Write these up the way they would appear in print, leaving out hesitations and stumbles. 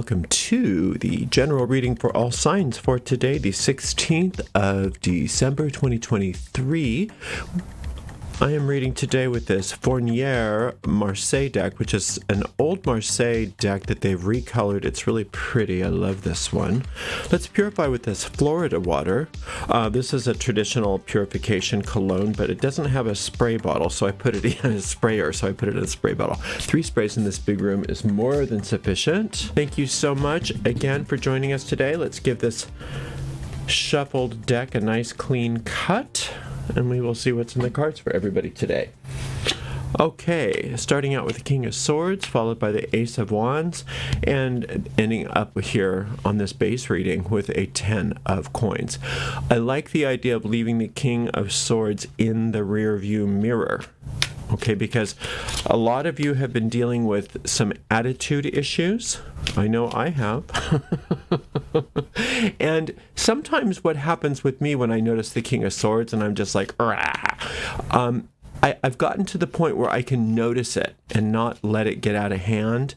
welcome to the general reading for all signs for today, the 16th of December 2023. I am reading today with this Fournier Marseille deck, which is an old Marseille deck that they've recolored. It's really pretty. I love this one. Let's purify with this Florida water. This is a traditional purification cologne, but it doesn't have a spray bottle, so I put it in a sprayer, so I put it in a spray bottle. 3 sprays in this big room is more than sufficient. Thank you so much again for joining us today. Let's give this shuffled deck a nice clean cut, and we will see what's in the cards for everybody today. Okay, starting out with the King of Swords, followed by the Ace of Wands, and ending up here on this base reading with a 10 of coins. I like the idea of leaving the King of Swords in the rear view mirror. Okay, because a lot of you have been dealing with some attitude issues. I know I have. And sometimes what happens with me when I notice the King of Swords and I'm just like, I've gotten to the point where I can notice it and not let it get out of hand.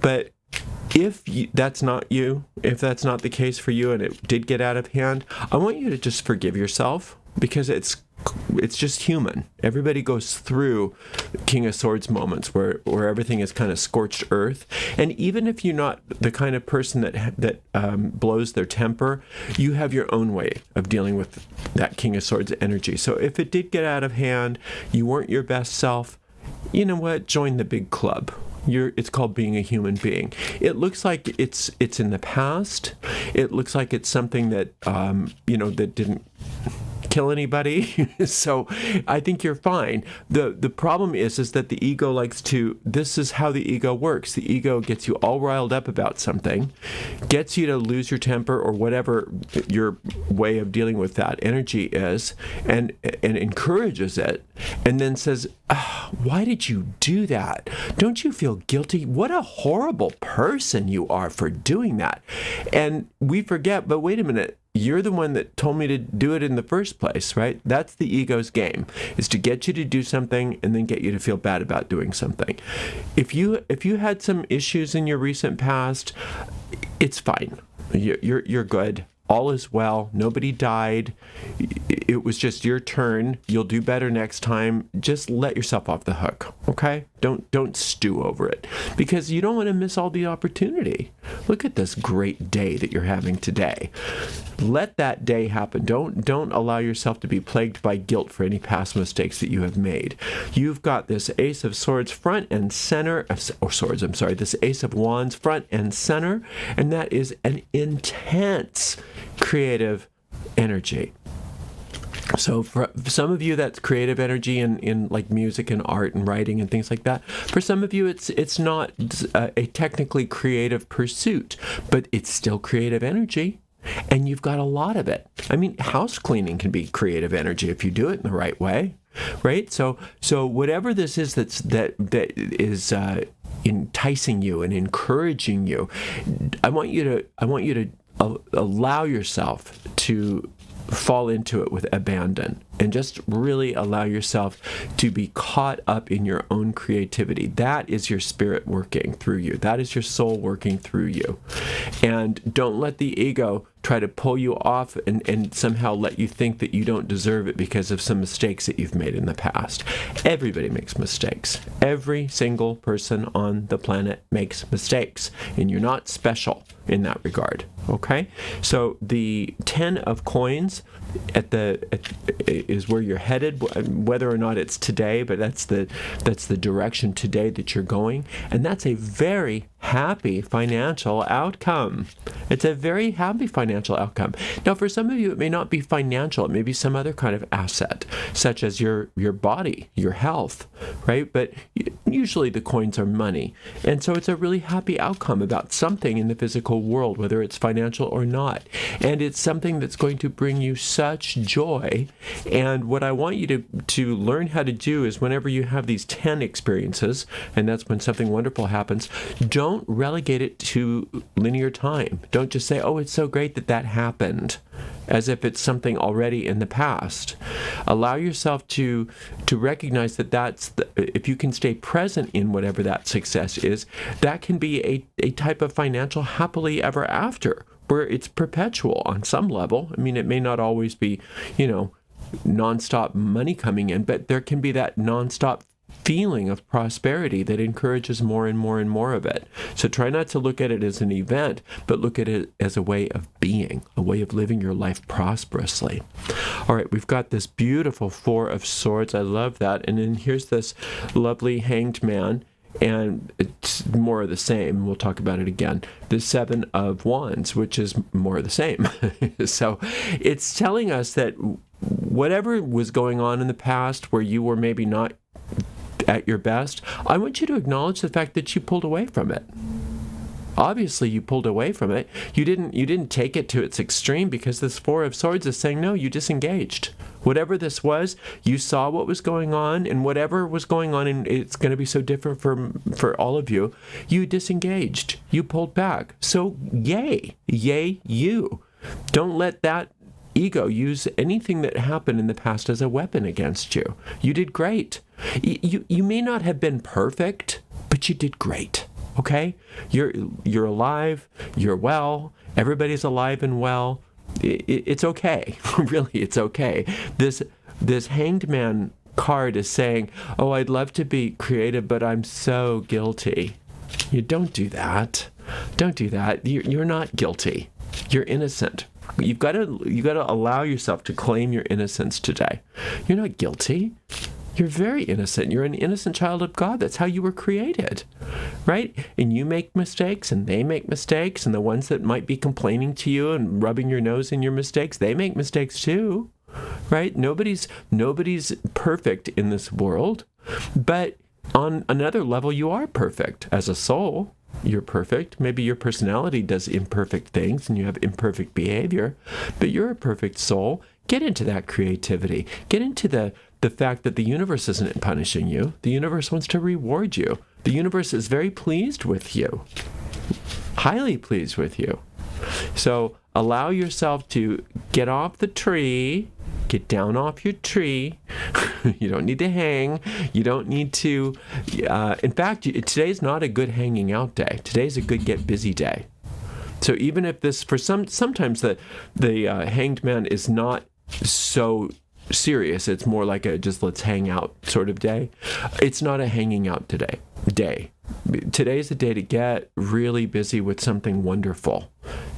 But if that's not you, if that's not the case for you and it did get out of hand, I want you to just forgive yourself, because it's just human. Everybody goes through King of Swords moments where everything is kind of scorched earth. And even if you're not the kind of person that blows their temper, you have your own way of dealing with that King of Swords energy. So if it did get out of hand, you weren't your best self, you know what? Join the big club. It's called being a human being. It looks like it's in the past. It looks like it's something that that didn't kill anybody. So I think you're fine. The problem is that the ego likes to, this is how the ego works. The ego gets you all riled up about something, gets you to lose your temper or whatever your way of dealing with that energy is, and encourages it, and then says, why did you do that? Don't you feel guilty? What a horrible person you are for doing that. And we forget, but wait a minute, you're the one that told me to do it in the first place, right? That's the ego's game, is to get you to do something and then get you to feel bad about doing something. If you had some issues in your recent past, it's fine. You're good. All is well. Nobody died. It was just your turn. You'll do better next time. Just let yourself off the hook, okay? Don't stew over it, because you don't want to miss all the opportunity. Look at this great day that you're having today. Let that day happen. Don't allow yourself to be plagued by guilt for any past mistakes that you have made. You've got this Ace of Swords front and center, this Ace of Wands front and center, and that is an intense creative energy. So for some of you, that's creative energy in like music and art and writing and things like that. For some of you, it's not a technically creative pursuit, but it's still creative energy. And you've got a lot of it. I mean, house cleaning can be creative energy if you do it in the right way, right? So whatever this is that is enticing you and encouraging you, I want you to allow yourself to fall into it with abandon, and just really allow yourself to be caught up in your own creativity. That is your spirit working through you. That is your soul working through you. And don't let the ego try to pull you off and somehow let you think that you don't deserve it because of some mistakes that you've made in the past. Everybody makes mistakes. Every single person on the planet makes mistakes, and you're not special in that regard. Okay? So the 10 of coins is where you're headed, whether or not it's today, but that's the direction today that you're going, and that's a very happy financial outcome. It's a very happy financial outcome. Now, for some of you, it may not be financial. It may be some other kind of asset, such as your body, your health, right? But usually the coins are money. And so it's a really happy outcome about something in the physical world, whether it's financial or not. And it's something that's going to bring you such joy. And what I want you to learn how to do is, whenever you have these 10 experiences, and that's when something wonderful happens, don't relegate it to linear time. Don't just say, oh, it's so great that happened. as if it's something already in the past. Allow yourself to recognize that if you can stay present in whatever that success is, that can be a type of financial happily ever after, where it's perpetual on some level. I mean, it may not always be, nonstop money coming in, but there can be that nonstop feeling of prosperity that encourages more and more and more of it. So try not to look at it as an event, but look at it as a way of being, a way of living your life prosperously. All right, we've got this beautiful Four of Swords. I love that. And then here's this lovely Hanged Man, and it's more of the same. We'll talk about it again. The Seven of Wands, which is more of the same. So it's telling us that whatever was going on in the past where you were maybe not at your best, I want you to acknowledge the fact that you pulled away from it. Obviously, you pulled away from it. You didn't take it to its extreme, because this Four of Swords is saying, no, you disengaged. Whatever this was, you saw what was going on, and whatever was going on, and it's going to be so different for all of you, you disengaged. You pulled back. So yay you. Don't let that ego use anything that happened in the past as a weapon against you. You did great. You may not have been perfect, but you did great. Okay? You're alive. You're well. Everybody's alive and well. It's okay. Really, it's okay. This Hanged Man card is saying, oh, I'd love to be creative, but I'm so guilty. You don't do that. Don't do that. You're not guilty. You're innocent. You've got to allow yourself to claim your innocence today. You're not guilty. You're very innocent. You're an innocent child of God. That's how you were created, right? And you make mistakes, and they make mistakes, and the ones that might be complaining to you and rubbing your nose in your mistakes, they make mistakes too, right? Nobody's perfect in this world, but on another level, you are perfect as a soul. You're perfect. Maybe your personality does imperfect things and you have imperfect behavior, but you're a perfect soul. Get into that creativity. Get into the fact that the universe isn't punishing you. The universe wants to reward you. The universe is very pleased with you, highly pleased with you. So allow yourself to get off the tree, get down off your tree. You don't need to hang. You don't need to. In fact, today's not a good hanging out day. Today's a good get busy day. So even if this, sometimes the Hanged Man is not so serious. It's more like a just let's hang out sort of day. It's not a hanging out day. Today's the day to get really busy with something wonderful,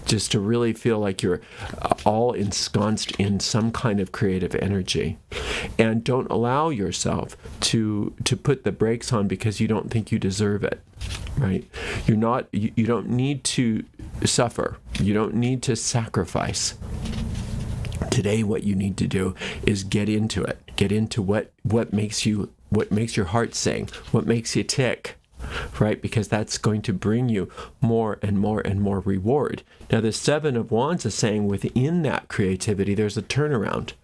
just to really feel like you're all ensconced in some kind of creative energy. And don't allow yourself to put the brakes on because you don't think you deserve it, right? You don't need to suffer. You don't need to sacrifice. Today, what you need to do is get into it. Get into what makes your heart sing, what makes you tick, right? Because that's going to bring you more and more and more reward. Now, the Seven of Wands is saying within that creativity, there's a turnaround.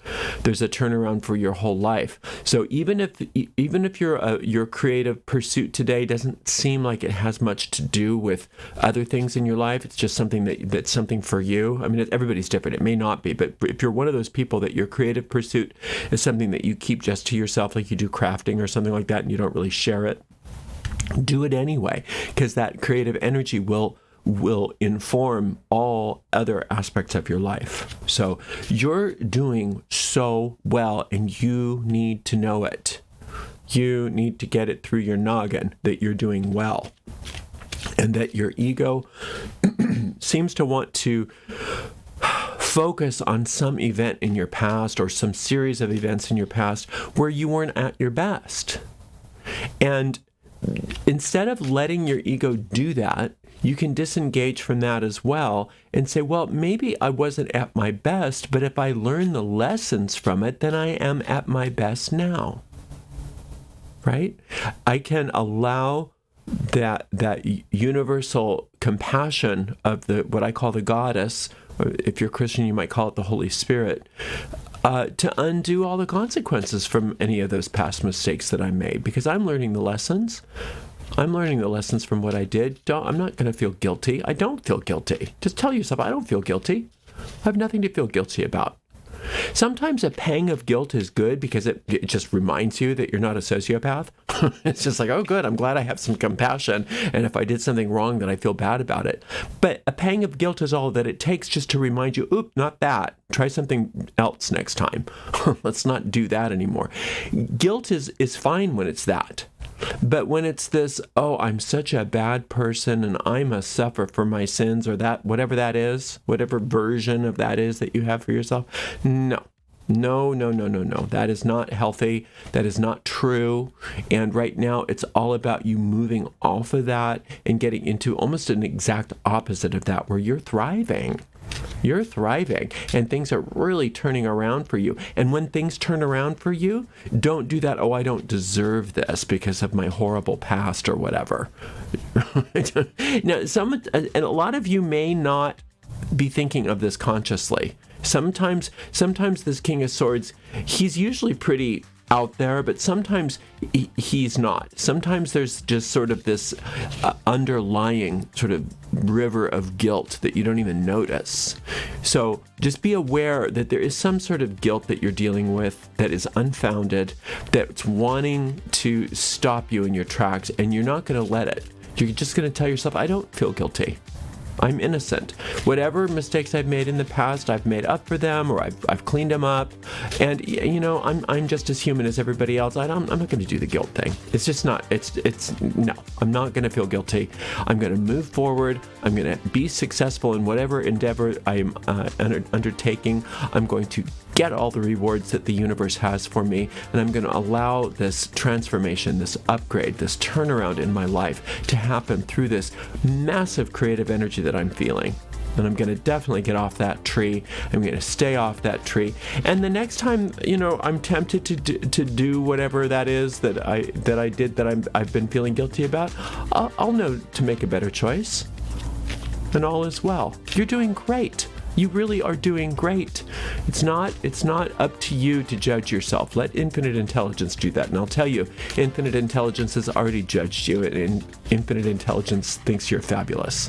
There's a turnaround for your whole life. So even if your creative pursuit today doesn't seem like it has much to do with other things in your life, it's just something that's something for you. I mean, everybody's different. It may not be, but if you're one of those people that your creative pursuit is something that you keep just to yourself, like you do crafting or something like that, and you don't really share it, do it anyway, because that creative energy will inform all other aspects of your life. So you're doing so well, and you need to know it. You need to get it through your noggin that you're doing well, and that your ego seems to want to focus on some event in your past or some series of events in your past where you weren't at your best. And instead of letting your ego do that, you can disengage from that as well and say, well, maybe I wasn't at my best, but if I learn the lessons from it, then I am at my best now, right? I can allow that universal compassion of what I call the goddess, or if you're Christian, you might call it the Holy Spirit, to undo all the consequences from any of those past mistakes that I made, because I'm learning the lessons. I'm learning the lessons from what I did. I'm not going to feel guilty. I don't feel guilty. Just tell yourself, I don't feel guilty. I have nothing to feel guilty about. Sometimes a pang of guilt is good because it just reminds you that you're not a sociopath. It's just like, oh, good, I'm glad I have some compassion. And if I did something wrong, then I feel bad about it. But a pang of guilt is all that it takes just to remind you, oop, not that. Try something else next time. Let's not do that anymore. Guilt is fine when it's that. But when it's this, oh, I'm such a bad person and I must suffer for my sins, or that, whatever that is, whatever version of that is that you have for yourself, no. That is not healthy. That is not true. And right now, it's all about you moving off of that and getting into almost an exact opposite of that, where you're thriving. You're thriving and things are really turning around for you. And when things turn around for you, don't do that, oh, I don't deserve this because of my horrible past or whatever. Now, and a lot of you may not be thinking of this consciously. Sometimes this King of Swords, he's usually pretty out there, but sometimes he's not. Sometimes there's just sort of this underlying sort of river of guilt that you don't even notice. So just be aware that there is some sort of guilt that you're dealing with that is unfounded, that's wanting to stop you in your tracks, and you're not going to let it. You're just going to tell yourself, I don't feel guilty. I'm innocent. Whatever mistakes I've made in the past, I've made up for them, or I've cleaned them up. And you know, I'm just as human as everybody else. I'm not going to do the guilt thing. It's just not. No. I'm not going to feel guilty. I'm going to move forward. I'm going to be successful in whatever endeavor I'm undertaking. I'm going to get all the rewards that the universe has for me, and I'm going to allow this transformation, this upgrade, this turnaround in my life to happen through this massive creative energy that I'm feeling. And I'm going to definitely get off that tree. I'm going to stay off that tree. And the next time, you know, I'm tempted to do whatever that is that I did that I've been feeling guilty about, I'll know to make a better choice. And all is well. You're doing great. You really are doing great. It's not up to you to judge yourself. Let infinite intelligence do that. And I'll tell you, infinite intelligence has already judged you, and infinite intelligence thinks you're fabulous.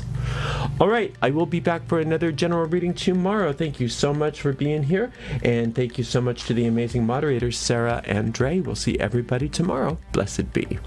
All right, I will be back for another general reading tomorrow. Thank you so much for being here. And thank you so much to the amazing moderators, Sarah and Dre. We'll see everybody tomorrow. Blessed be.